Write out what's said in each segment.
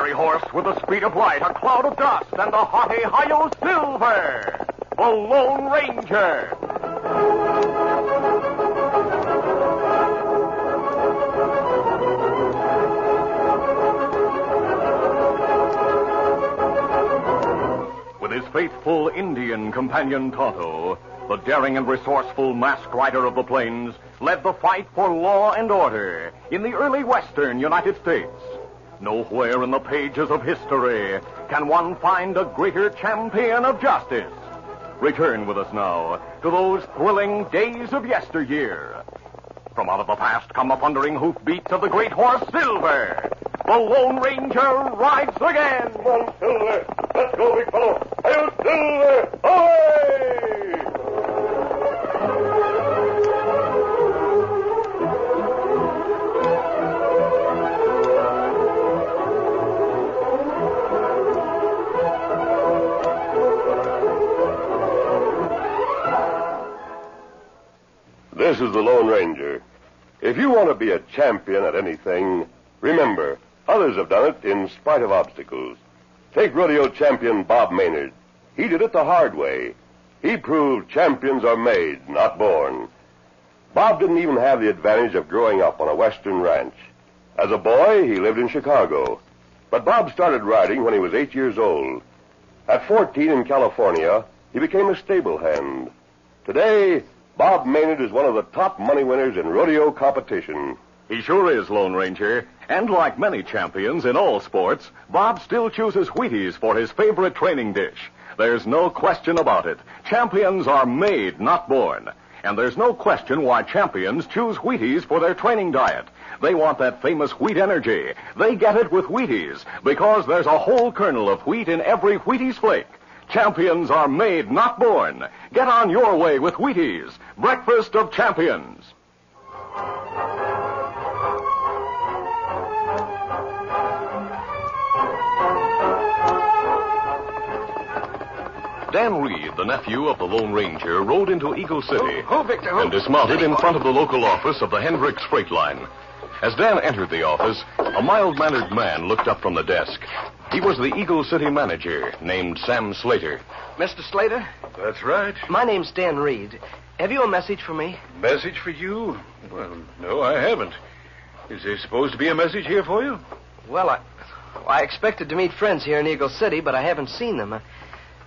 fiery horse with the speed of light, a cloud of dust, and a haughty Hi-Yo Silver, the Lone Ranger. With his faithful Indian companion Tonto, the daring and resourceful masked rider of the plains led the fight for law and order in the early western United States. Nowhere in the pages of history can one find a greater champion of justice. Return with us now to those thrilling days of yesteryear. From out of the past come the thundering hoofbeats of the great horse Silver. The Lone Ranger rides again. Come on, Silver. Let's go, big fellow. Hail, Silver! Away! This is the Lone Ranger. If you want to be a champion at anything, remember, others have done it in spite of obstacles. Take rodeo champion Bob Maynard. He did it the hard way. He proved champions are made, not born. Bob didn't even have the advantage of growing up on a western ranch. As a boy, he lived in Chicago. But Bob started riding when he was 8 years old. At 14 in California, he became a stable hand. Today, Bob Maynard is one of the top money winners in rodeo competition. He sure is, Lone Ranger. And like many champions in all sports, Bob still chooses Wheaties for his favorite training dish. There's no question about it. Champions are made, not born. And there's no question why champions choose Wheaties for their training diet. They want that famous wheat energy. They get it with Wheaties because there's a whole kernel of wheat in every Wheaties flake. Champions are made, not born. Get on your way with Wheaties, breakfast of champions. Dan Reed, the nephew of the Lone Ranger, rode into Eagle City and dismounted in front of the local office of the Hendricks Freight Line. As Dan entered the office, a mild-mannered man looked up from the desk. He was the Eagle City manager, named Sam Slater. Mr. Slater? That's right. My name's Dan Reed. Have you a message for me? Message for you? Well, no, I haven't. Is there supposed to be a message here for you? Well, I expected to meet friends here in Eagle City, but I haven't seen them.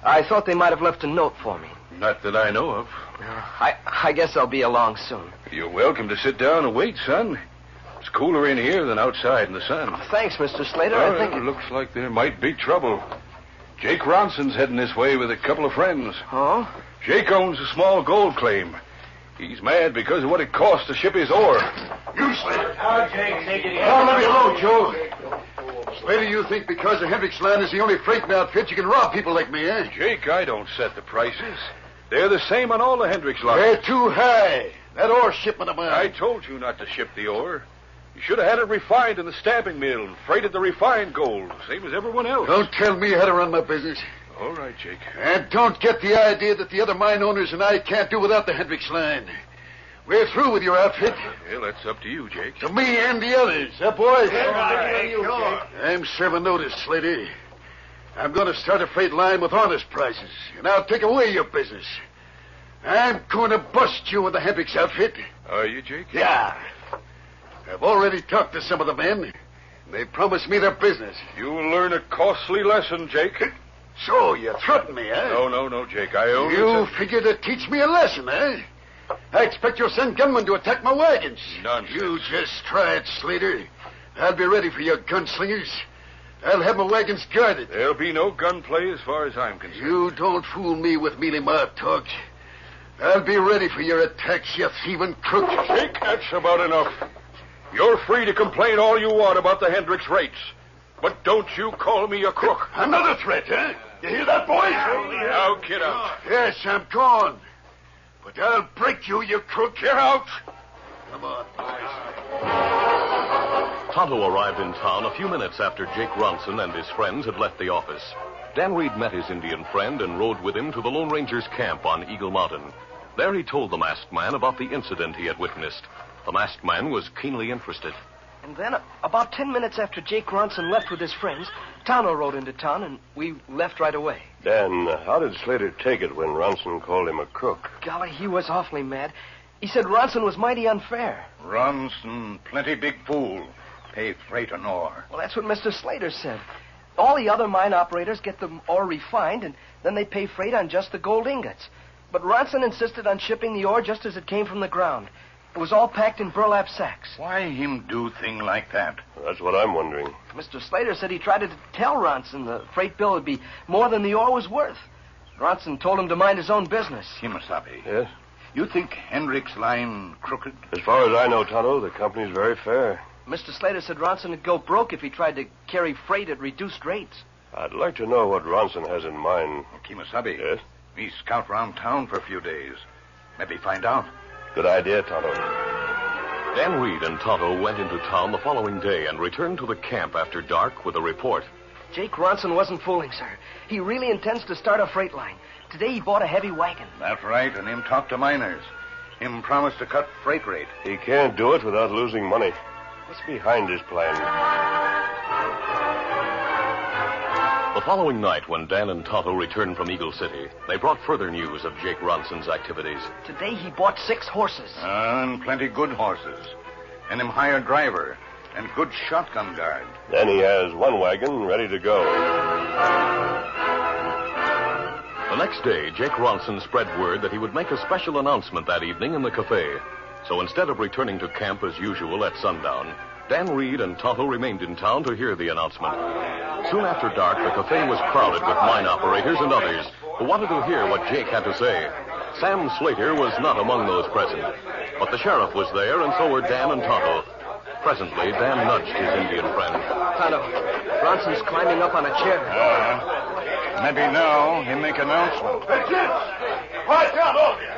I thought they might have left a note for me. Not that I know of. I guess I'll be along soon. You're welcome to sit down and wait, son. It's cooler in here than outside in the sun. Thanks, Mr. Slater. Well, I think it looks like there might be trouble. Jake Ronson's heading this way with a couple of friends. Oh? Jake owns a small gold claim. He's mad because of what it costs to ship his ore. You, Slater. Jake, take it easy. Oh, let me alone, Joe. Slater, you think because the Hendricks Land is the only freight outfit you can rob people like me, eh? Jake, I don't set the prices. They're the same on all the Hendricks lines. They're too high. That ore shipment of mine. I told you not to ship the ore. You should have had it refined in the stamping mill and freighted the refined gold, same as everyone else. Don't tell me how to run my business. All right, Jake. And don't get the idea that the other mine owners and I can't do without the Hendricks Line. We're through with your outfit. Well, that's up to you, Jake. To me and the others, boys? Sure. I'm serving notice, Slater. I'm going to start a freight line with honest prices, and I'll take away your business. I'm going to bust you in the Hendricks outfit. Are you, Jake? Yeah. I've already talked to some of the men. They promised me their business. You'll learn a costly lesson, Jake. So you threaten me, eh? No, Jake. I own You figure to teach me a lesson, eh? I expect you'll send gunmen to attack my wagons. Nonsense. You just try it, Slater. I'll be ready for your gunslingers. I'll have my wagons guarded. There'll be no gunplay as far as I'm concerned. You don't fool me with mealy-mouthed talk. I'll be ready for your attacks, you thieving crook. Jake, that's about enough. You're free to complain all you want about the Hendricks rates. But don't you call me a crook. Another threat, eh? You hear that, boys? Now get out. Yes, I'm gone. But I'll break you, you crook. Get out. Come on, boys. Tonto arrived in town a few minutes after Jake Ronson and his friends had left the office. Dan Reed met his Indian friend and rode with him to the Lone Ranger's camp on Eagle Mountain. There he told the masked man about the incident he had witnessed. The masked man was keenly interested. And then, about 10 minutes after Jake Ronson left with his friends, Tonto rode into town, and we left right away. Dan, how did Slater take it when Ronson called him a crook? Golly, he was awfully mad. He said Ronson was mighty unfair. Ronson, plenty big fool. Pay freight and ore. Well, that's what Mr. Slater said. All the other mine operators get the ore refined, and then they pay freight on just the gold ingots. But Ronson insisted on shipping the ore just as it came from the ground. It was all packed in burlap sacks. Why him do thing like that? That's what I'm wondering. Mr. Slater said he tried to tell Ronson the freight bill would be more than the ore was worth. Ronson told him to mind his own business. Kimasabi. Yes? You think Hendrick's line crooked? As far as I know, Tonto, the company's very fair. Mr. Slater said Ronson would go broke if he tried to carry freight at reduced rates. I'd like to know what Ronson has in mind. Kimasabi. Yes? Me scout round town for a few days. Maybe find out. Good idea, Tonto. Dan Reed and Tonto went into town the following day and returned to the camp after dark with a report. Jake Ronson wasn't fooling, sir. He really intends to start a freight line. Today he bought a heavy wagon. That's right, and him talk to miners. Him promised to cut freight rate. He can't do it without losing money. What's behind his plan? The following night, when Dan and Tonto returned from Eagle City, they brought further news of Jake Ronson's activities. Today he bought 6 horses. And plenty good horses. And him hired driver. And good shotgun guard. Then he has one wagon ready to go. The next day, Jake Ronson spread word that he would make a special announcement that evening in the cafe. So instead of returning to camp as usual at sundown, Dan Reed and Tonto remained in town to hear the announcement. Soon after dark, the cafe was crowded with mine operators and others who wanted to hear what Jake had to say. Sam Slater was not among those present, but the sheriff was there, and so were Dan and Tonto. Presently, Dan nudged his Indian friend. Tonto, Ronson's climbing up on a chair. Maybe now he'll make announcement. Hey, gents! Quiet down, all of you!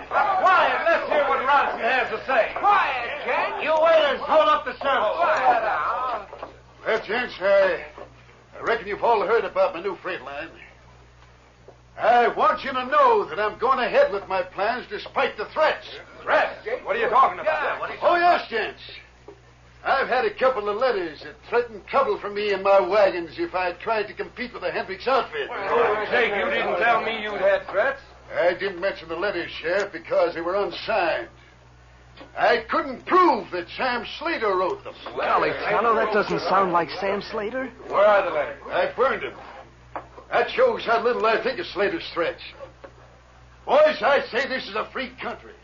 Quiet, let's hear what Ronson has to say. Quiet, Jake. You waiters, hold up the service. Quiet down. Well, gents, I reckon you've all heard about my new freight line. I want you to know that I'm going ahead with my plans despite the threats. Threats? What are you talking about? Oh, yes, gents. I've had a couple of letters that threatened trouble for me and my wagons if I tried to compete with the Hendricks outfit. Jake, you didn't tell me you'd had threats. I didn't mention the letters, Sheriff, because they were unsigned. I couldn't prove that Sam Slater wrote them. Golly, Tonto, that doesn't sound like Sam Slater. Where are the letters? I burned them. That shows how little I think of Slater's threats. Boys, I say this is a free country.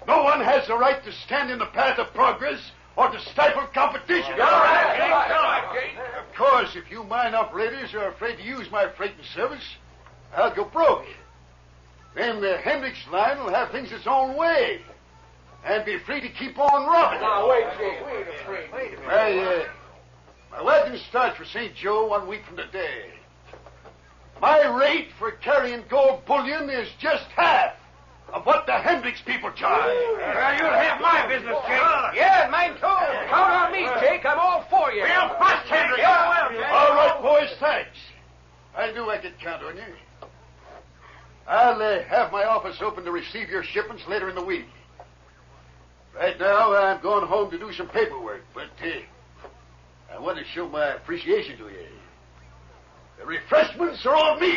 No one has the right to stand in the path of progress or to stifle competition. All right, Jake. Of course, if you mine operators are afraid to use my freighting service, I'll go broke. Then the Hendricks line will have things its own way and be free to keep on robbing. Now, wait, Jake. Wait a minute. My wagon starts for St. Joe 1 week from today. My rate for carrying gold bullion is just half of what the Hendricks people charge. Well, you'll have my business, Jake. Yeah, mine too. Count on me, Jake. I'm all for you. We'll bust Hendricks. All right, boys, thanks. I knew I could count on you. I'll have my office open to receive your shipments later in the week. Right now, I'm going home to do some paperwork, but I want to show my appreciation to you. The refreshments are on me.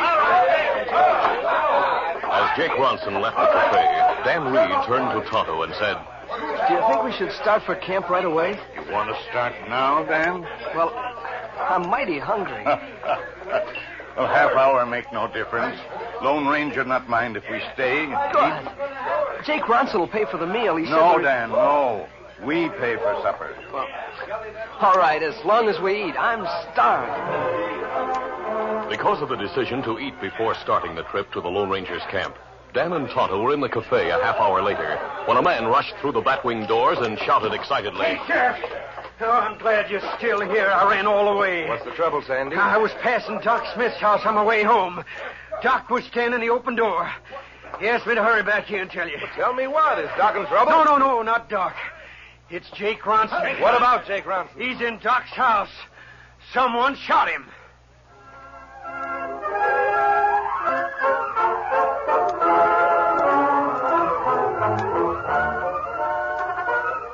As Jake Ronson left the cafe, Dan Reed turned to Tonto and said, Do you think we should start for camp right away? You want to start now, Dan? Well, I'm mighty hungry. A half hour make no difference. Lone Ranger not mind if we stay. Good. Jake Ronson will pay for the meal. He said... No, Dan, no. We pay for supper. Well, all right, as long as we eat. I'm starved. Because of the decision to eat before starting the trip to the Lone Ranger's camp, Dan and Tonto were in the cafe a half hour later when a man rushed through the batwing doors and shouted excitedly, Hey, Sheriff. Oh, I'm glad you're still here. I ran all the way. What's the trouble, Sandy? I was passing Doc Smith's house on my way home. Doc was standing in the open door. He asked me to hurry back here and tell you. Tell me what? Is Doc in trouble? No, not Doc. It's Jake Ronson. What about Jake Ronson? He's in Doc's house. Someone shot him.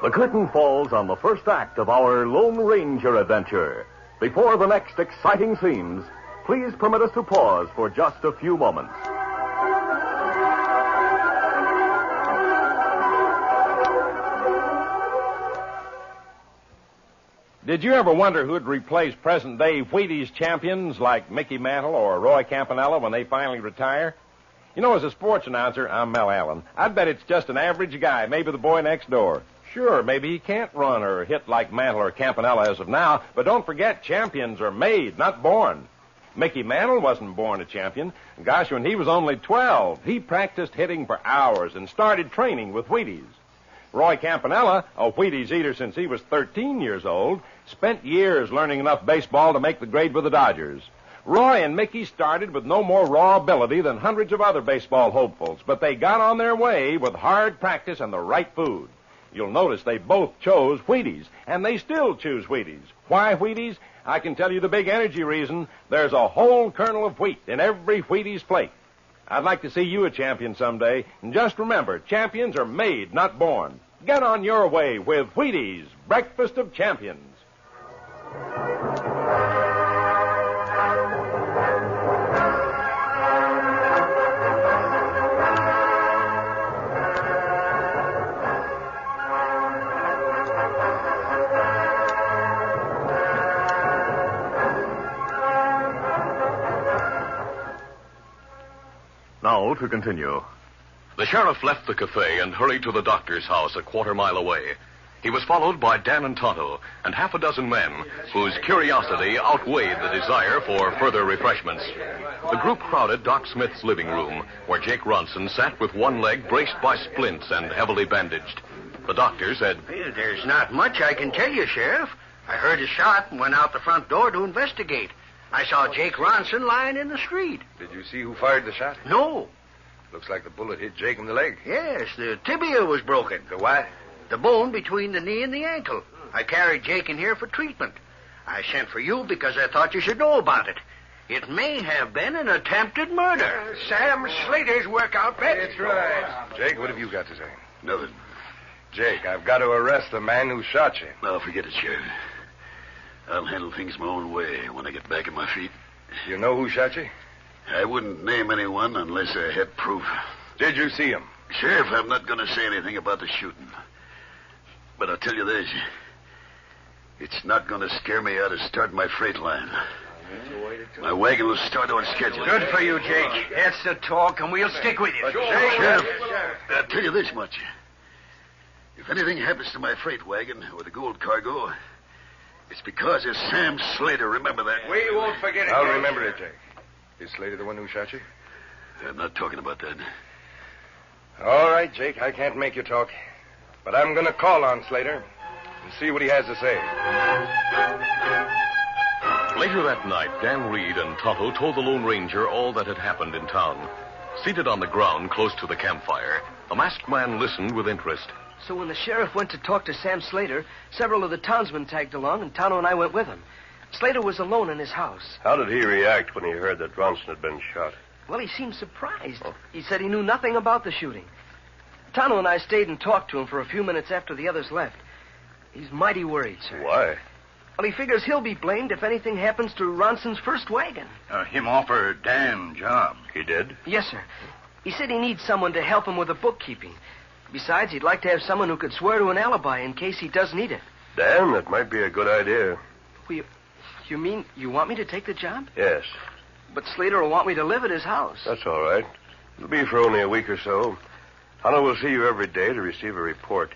The curtain falls on the first act of our Lone Ranger adventure. Before the next exciting scenes, please permit us to pause for just a few moments. Did you ever wonder who'd replace present-day Wheaties champions like Mickey Mantle or Roy Campanella when they finally retire? You know, as a sports announcer, I'm Mel Allen. I'd bet it's just an average guy, maybe the boy next door. Sure, maybe he can't run or hit like Mantle or Campanella as of now, but don't forget, champions are made, not born. Mickey Mantle wasn't born a champion. Gosh, when he was only 12, he practiced hitting for hours and started training with Wheaties. Roy Campanella, a Wheaties eater since he was 13 years old, spent years learning enough baseball to make the grade with the Dodgers. Roy and Mickey started with no more raw ability than hundreds of other baseball hopefuls, but they got on their way with hard practice and the right food. You'll notice they both chose Wheaties, and they still choose Wheaties. Why Wheaties? I can tell you the big energy reason. There's a whole kernel of wheat in every Wheaties plate. I'd like to see you a champion someday, and just remember, champions are made, not born. Get on your way with Wheaties, Breakfast of Champions. Now to continue. The sheriff left the cafe and hurried to the doctor's house a quarter-mile away. He was followed by Dan and Tonto and half a dozen men whose curiosity outweighed the desire for further refreshments. The group crowded Doc Smith's living room, where Jake Ronson sat with one leg braced by splints and heavily bandaged. The doctor said, Well, there's not much I can tell you, Sheriff. I heard a shot and went out the front door to investigate. I saw Jake Ronson lying in the street. Did you see who fired the shot? No. Looks like the bullet hit Jake in the leg. Yes, the tibia was broken. The what? The bone between the knee and the ankle. I carried Jake in here for treatment. I sent for you because I thought you should know about it. It may have been an attempted murder. Sam Slater's workout, bet. That's right. Jake, what have you got to say? Nothing. Jake, I've got to arrest the man who shot you. Well, forget it, Sheriff. I'll handle things my own way when I get back on my feet. You know who shot you? I wouldn't name anyone unless I had proof. Did you see him? Sheriff, I'm not going to say anything about the shooting. But I'll tell you this. It's not going to scare me out of starting my freight line. My wagon will start on schedule. Good for you, Jake. That's the talk, and we'll stick with you. Sheriff, I'll tell you this much. If anything happens to my freight wagon or the gold cargo, it's because of Sam Slater. Remember that. We won't forget it. I'll remember it, Jake. Is Slater the one who shot you? I'm not talking about that. All right, Jake, I can't make you talk. But I'm going to call on Slater and see what he has to say. Later that night, Dan Reed and Tonto told the Lone Ranger all that had happened in town. Seated on the ground close to the campfire, the masked man listened with interest. So when the sheriff went to talk to Sam Slater, several of the townsmen tagged along, and Tonto and I went with him. Slater was alone in his house. How did he react when he heard that Ronson had been shot? Well, he seemed surprised. He said he knew nothing about the shooting. Tonto and I stayed and talked to him for a few minutes after the others left. He's mighty worried, sir. Why? Well, he figures he'll be blamed if anything happens to Ronson's first wagon. Him offer Dan job. He did? Yes, sir. He said he needs someone to help him with the bookkeeping. Besides, he'd like to have someone who could swear to an alibi in case he does need it. Dan, that might be a good idea. Well, you mean you want me to take the job? Yes. But Slater will want me to live at his house. That's all right. It'll be for only a week or so. Hunter will see you every day to receive a report.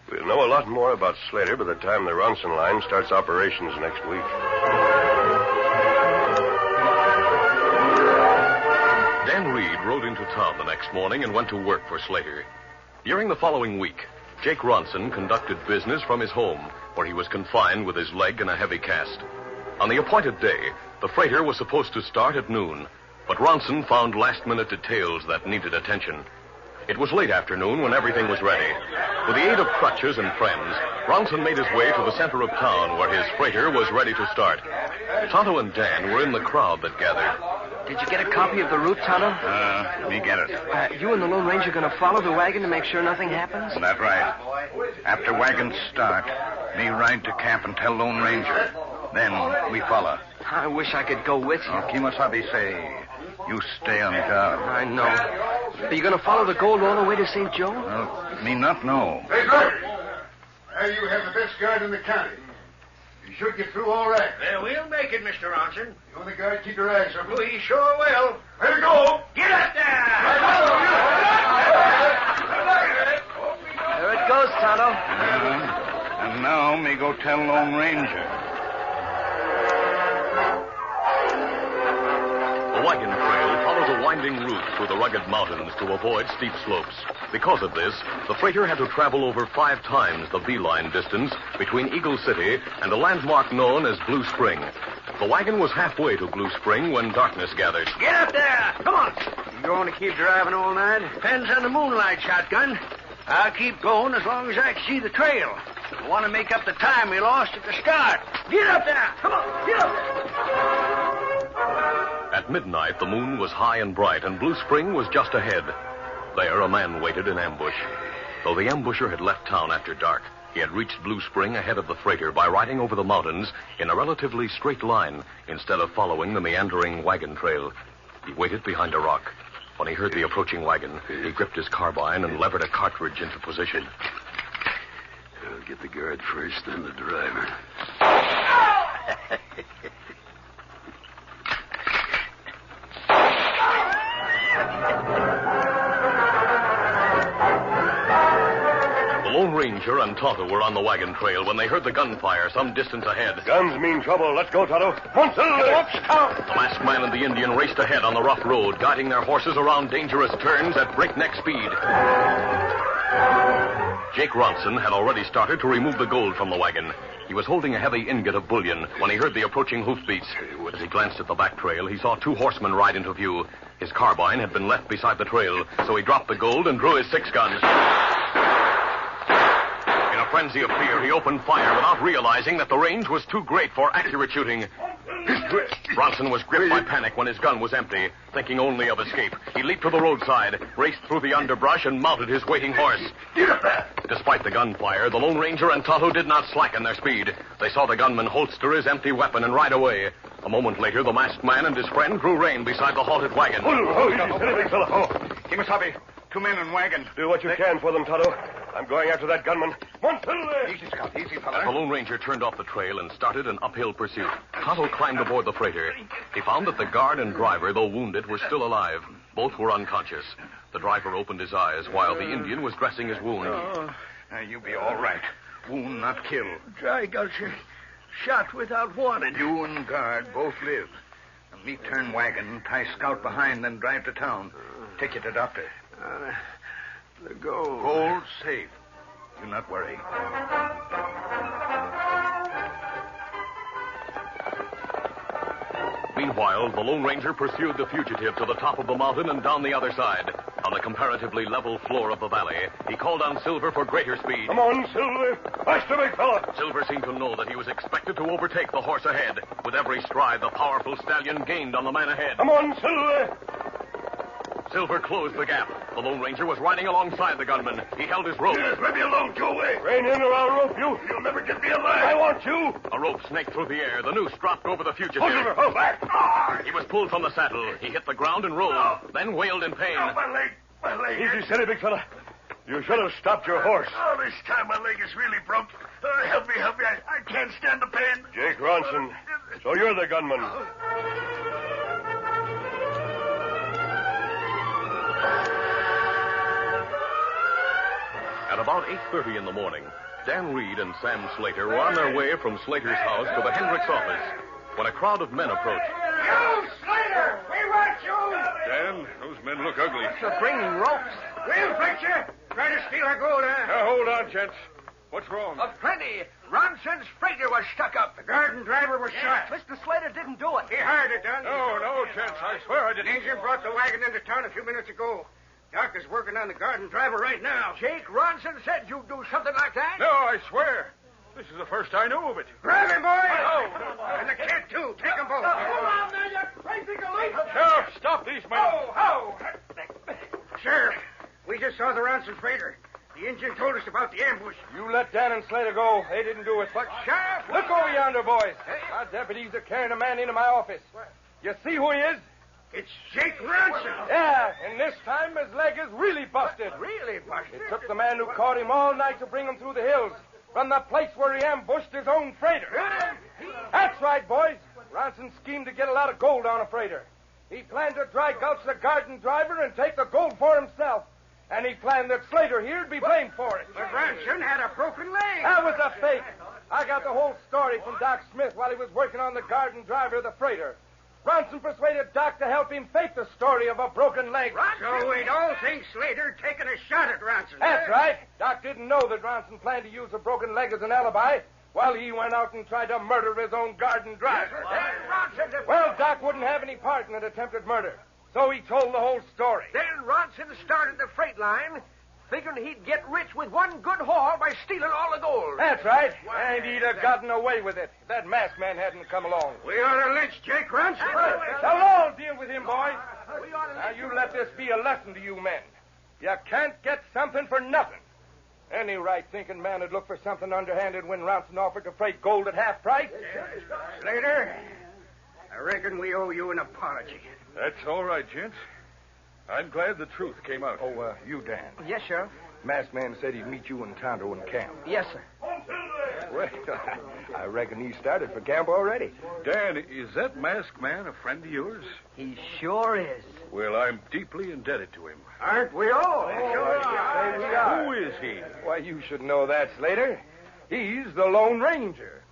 We'll know a lot more about Slater by the time the Ronson line starts operations next week. Dan Reed rode into town the next morning and went to work for Slater. During the following week, Jake Ronson conducted business from his home, where he was confined with his leg in a heavy cast. On the appointed day, the freighter was supposed to start at noon, but Ronson found last-minute details that needed attention. It was late afternoon when everything was ready. With the aid of crutches and friends, Ronson made his way to the center of town where his freighter was ready to start. Tonto and Dan were in the crowd that gathered. Did you get a copy of the route, Tonto? Let me get it. You and the Lone Ranger going to follow the wagon to make sure nothing happens? That's right. After wagons start, me ride to camp and tell Lone Ranger. Then we follow. I wish I could go with you. Kemosabe say, you stay on guard. I know. Are you going to follow the gold all the way to St. Joe? Me not know. Hey, Gordon. Now you have the best guard in the county. You should get through all right. We'll make it, Mr. Ronson. You and the guard keep your eyes open. We sure will. Ready to go. Get up there! There it goes, Tonto. And now me go tell Lone Ranger. The wagon trail follows a winding route through the rugged mountains to avoid steep slopes. Because of this, the freighter had to travel over 5 times the beeline distance between Eagle City and a landmark known as Blue Spring. The wagon was halfway to Blue Spring when darkness gathered. Get up there! Come on! You going to keep driving all night? Depends on the moonlight, Shotgun. I'll keep going as long as I can see the trail. I want to make up the time we lost at the start. Get up there! Come on, get up there! At midnight, the moon was high and bright, and Blue Spring was just ahead. There, a man waited in ambush. Though the ambusher had left town after dark, he had reached Blue Spring ahead of the freighter by riding over the mountains in a relatively straight line instead of following the meandering wagon trail. He waited behind a rock. When he heard the approaching wagon, he gripped his carbine and levered a cartridge into position. I'll get the guard first, then the driver. The Lone Ranger and Tonto were on the wagon trail when they heard the gunfire some distance ahead. Guns mean trouble. Let's go, Tonto. The masked man and the Indian raced ahead on the rough road, guiding their horses around dangerous turns at breakneck speed. Jake Ronson had already started to remove the gold from the wagon. He was holding a heavy ingot of bullion when he heard the approaching hoofbeats. As he glanced at the back trail, he saw 2 horsemen ride into view. His carbine had been left beside the trail, so he dropped the gold and drew his 6 guns. In a frenzy of fear, he opened fire without realizing that the range was too great for accurate shooting. Ronson was gripped by panic when his gun was empty, thinking only of escape. He leaped to the roadside, raced through the underbrush, and mounted his waiting horse. Get up there. Despite the gunfire, the Lone Ranger and Tonto did not slacken their speed. They saw the gunman holster his empty weapon and ride away. A moment later, the masked man and his friend drew rein beside the halted wagon. Kemosabe, 2 men in wagon. Do what you can for them, Tonto. I'm going after that gunman. Easy, Scout. Easy, fella. As the Lone Ranger turned off the trail and started an uphill pursuit, Tonto climbed aboard the freighter. He found that the guard and driver, though wounded, were still alive. Both were unconscious. The driver opened his eyes while the Indian was dressing his wound. You be all right. Wound, not kill. Dry gulcher. Shot without warning. You and guard both live. And me turn wagon, tie Scout behind, then drive to town. Take you to doctor. The gold. Gold safe. Do not worry. Meanwhile, the Lone Ranger pursued the fugitive to the top of the mountain and down the other side. On the comparatively level floor of the valley, he called on Silver for greater speed. Come on, Silver. Faster, big fella. Silver seemed to know that he was expected to overtake the horse ahead. With every stride, the powerful stallion gained on the man ahead. Come on, Silver. Silver closed the gap. The Lone Ranger was riding alongside the gunman. He held his rope. Let me alone. Go away. Rein in or I'll rope you. You'll never get me alive. I want you. A rope snaked through the air. The noose dropped over the fugitive. Silver, hold back. He was pulled from the saddle. He hit the ground and rolled, then wailed in pain. My leg. My leg. Easy, steady, big fella. You should have stopped your horse. Oh, this time my leg is really broke. Help me. I can't stand the pain. Jake Ronson. So you're the gunman. At about 8:30 in the morning, Dan Reed and Sam Slater were on their way from Slater's house to the Hendricks office when a crowd of men approached. You, Slater! We want you! Dan, those men look ugly. They're bringing ropes. We'll fix you. Try to steal our gold, huh? Now, hold on, gents. What's wrong? Plenty. Ronson's freighter was stuck up. The guard and driver was shot. Mr. Slater didn't do it. He hired it done. No, gents. I swear I didn't. Agent brought the wagon into town a few minutes ago. Doc is working on the guard and driver right now. Jake Ronson said you'd do something like that? No, I swear. This is the first I knew of it. Grab him, boy. No. And the kid, too. Take them both. Sheriff, These men. Ho! Sheriff, we just saw the Ronson freighter. The Indian told us about the ambush. You let Dan and Slater go. They didn't do it. But, Sheriff! look over yonder, boys. Our deputies are carrying a man into my office. You see who he is? It's Jake Ronson. Yeah, and this time his leg is really busted. Really, Buster? It took the man who caught him all night to bring him through the hills from the place where he ambushed his own freighter. That's right, boys. Ronson schemed to get a lot of gold on a freighter. He planned to dry gulch the garden driver and take the gold for himself. And he planned that Slater here'd be blamed for it. But Ronson had a broken leg. That was a fake. I got the whole story from Doc Smith while he was working on the garden driver of the freighter. Ronson persuaded Doc to help him fake the story of a broken leg. So we'd all think Slater taking a shot at Ronson. That's right. Doc didn't know that Ronson planned to use a broken leg as an alibi while he went out and tried to murder his own garden driver. Well, Doc wouldn't have any part in an attempted murder, so he told the whole story. Then Ronson started the freight line, figuring he'd get rich with one good haul by stealing all the gold. That's right. And he'd have gotten away with it if that masked man hadn't come along. We ought to lynch Jake Ronson. They'll all deal with him, boys. Now, you let this be a lesson to you men. You can't get something for nothing. Any right-thinking man would look for something underhanded when Ronson offered to freight gold at half price. Slater, I reckon we owe you an apology. That's all right, gents. I'm glad the truth came out. Oh, you, Dan. Yes, Sheriff. Masked man said he'd meet you and Tonto in camp. Yes, sir. Well, I reckon he started for camp already. Dan, is that masked man a friend of yours? He sure is. Well, I'm deeply indebted to him. Aren't we all? Say we are. Who is he? Why, you should know that, Slater. He's the Lone Ranger.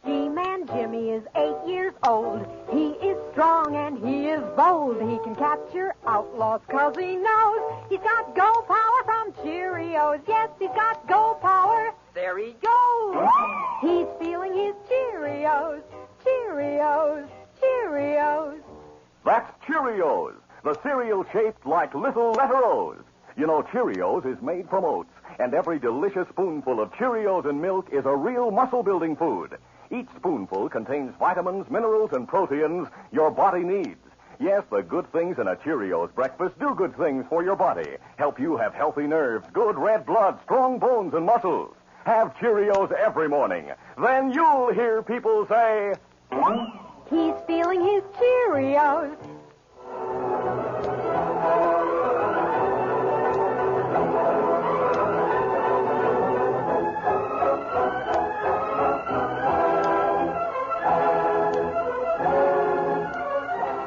G-Man Jimmy is 8 years old. He is strong and he is bold. He can capture outlaws 'cause he knows he's got go power from Cheerios. Yes, he's got go power. There he goes. He's feeling his Cheerios. Cheerios. Cheerios. That's Cheerios, the cereal shaped like little letter O's. You know, Cheerios is made from oats, and every delicious spoonful of Cheerios and milk is a real muscle-building food. Each spoonful contains vitamins, minerals, and proteins your body needs. Yes, the good things in a Cheerios breakfast do good things for your body. Help you have healthy nerves, good red blood, strong bones, and muscles. Have Cheerios every morning. Then you'll hear people say, He's feeling his Cheerios.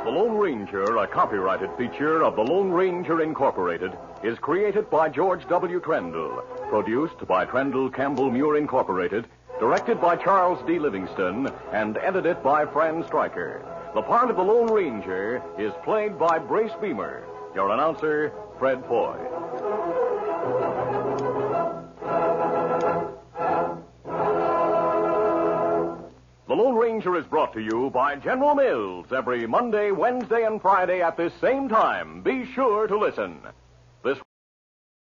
The Lone Ranger, a copyrighted feature of the Lone Ranger Incorporated, is created by George W. Trendle, produced by Trendle Campbell Muir Incorporated, directed by Charles D. Livingston, and edited by Fran Stryker. The part of the Lone Ranger is played by Brace Beamer. Your announcer, Fred Foy. The Lone Ranger is brought to you by General Mills every Monday, Wednesday, and Friday at this same time. Be sure to listen.